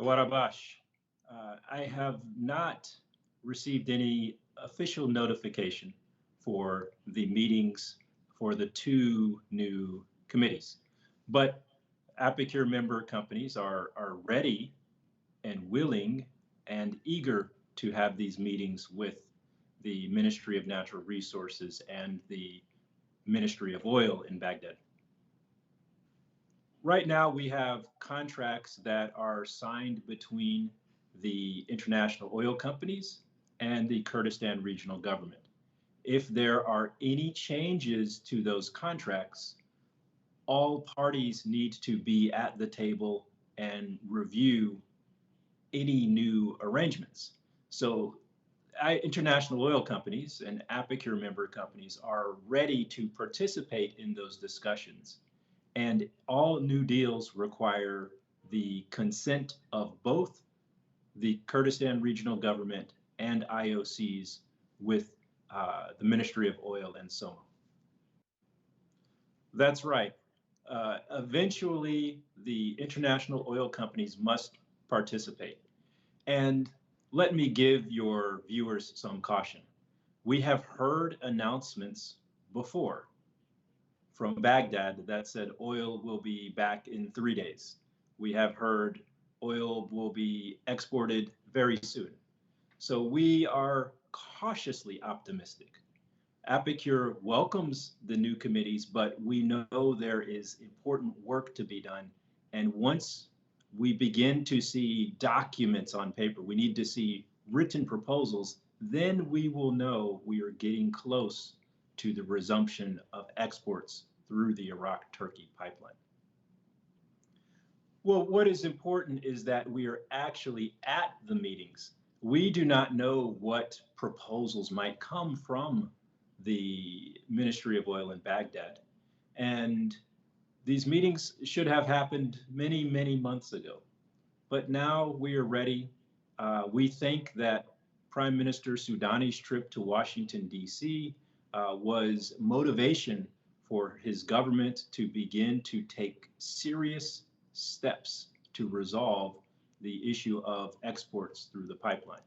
Warabash, I have not received any official notification for the meetings for the two new committees, but APIKUR member companies are ready and willing and eager to have these meetings with the Ministry of Natural Resources and the Ministry of Oil in Baghdad. Right now, we have contracts that are signed between the international oil companies and the Kurdistan regional government. If there are any changes to those contracts, all parties need to be at the table and review any new arrangements. So international oil companies and APIKUR member companies are ready to participate in those discussions. And all new deals require the consent of both the Kurdistan regional government and IOCs with the Ministry of Oil and SOMA. That's right. Eventually, the international oil companies must participate. And let me give your viewers some caution. We have heard announcements before from Baghdad that said oil will be back in 3 days. We have heard oil will be exported very soon. So we are cautiously optimistic. APIKUR welcomes the new committees, but we know there is important work to be done. And once we begin to see documents on paper, we need to see written proposals, then we will know we are getting close to the resumption of exports through the Iraq-Turkey pipeline. Well, what is important is that we are actually at the meetings. We do not know what proposals might come from the Ministry of Oil in Baghdad. And these meetings should have happened many, many months ago. But now we are ready. We think that Prime Minister Soudani's trip to Washington, D.C. Was motivation for his government to begin to take serious steps to resolve the issue of exports through the pipeline.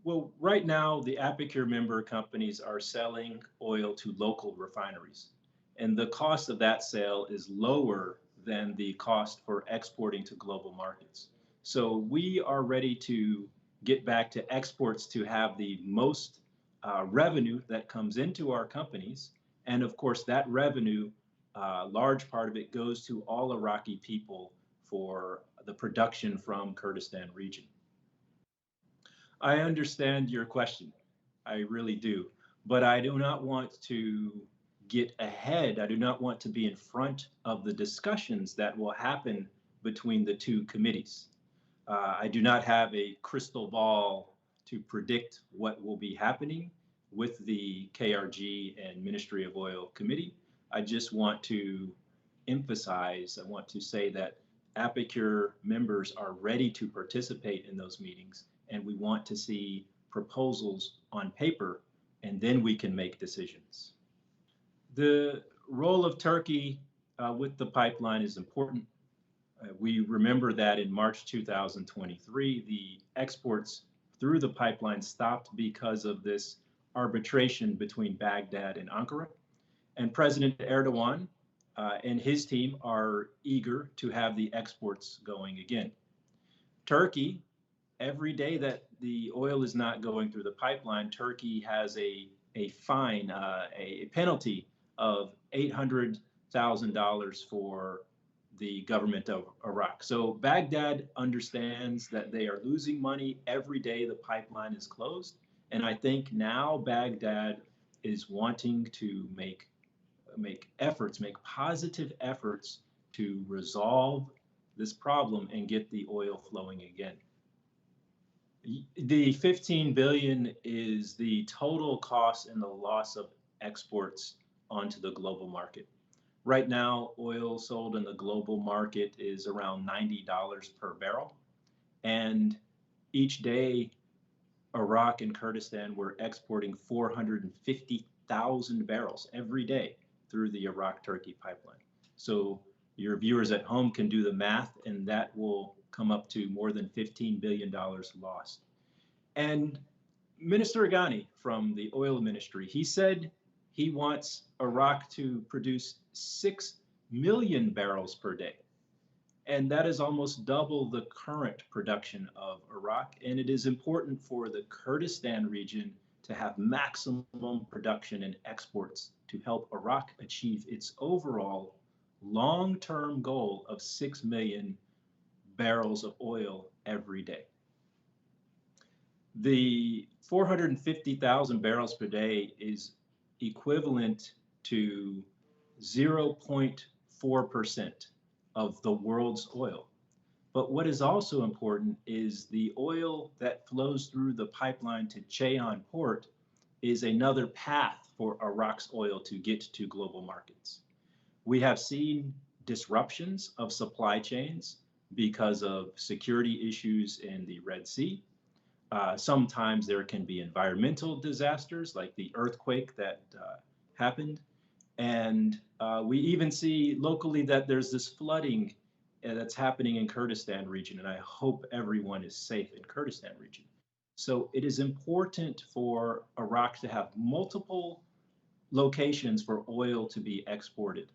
Well, right now, the APIKUR member companies are selling oil to local refineries, and the cost of that sale is lower than the cost for exporting to global markets. So we are ready to get back to exports to have the most revenue that comes into our companies. And of course, that revenue, large part of it goes to all Iraqi people for the production from Kurdistan region. I understand your question. I really do. But I do not want to get ahead. I do not want to be in front of the discussions that will happen between the two committees. I do not have a crystal ball to predict what will be happening with the KRG and Ministry of Oil Committee. I just want to emphasize, I want to say that APIKUR members are ready to participate in those meetings, and we want to see proposals on paper, and then we can make decisions. The role of Turkey with the pipeline is important. We remember that in March 2023, the exports through the pipeline stopped because of this arbitration between Baghdad and Ankara. And President Erdogan and his team are eager to have the exports going again. Turkey, every day that the oil is not going through the pipeline, Turkey has a fine, a penalty of $800,000 for the government of Iraq. So Baghdad understands that they are losing money every day the pipeline is closed. And I think now Baghdad is wanting to make efforts, make positive efforts to resolve this problem and get the oil flowing again. The 15 billion is the total cost and the loss of exports onto the global market. Right now, oil sold in the global market is around $90 per barrel. And each day, Iraq and Kurdistan were exporting 450,000 barrels every day through the Iraq-Turkey pipeline. So Your viewers at home can do the math, and that will come up to more than $15 billion lost. And Minister Ghani from the oil ministry, he said he wants Iraq to produce 6 million barrels per day. And that is almost double the current production of Iraq. And it is important for the Kurdistan region to have maximum production and exports to help Iraq achieve its overall long-term goal of 6 million barrels of oil every day. The 450,000 barrels per day is equivalent to 0.4% of the world's oil. But what is also important is the oil that flows through the pipeline to Ceyhan port is another path for Iraq's oil to get to global markets. We have seen disruptions of supply chains because of security issues in the Red Sea. Sometimes there can be environmental disasters like the earthquake that happened. And we even see locally that there's this flooding that's happening in Kurdistan region, and I hope everyone is safe in Kurdistan region. So it is important for Iraq to have multiple locations for oil to be exported.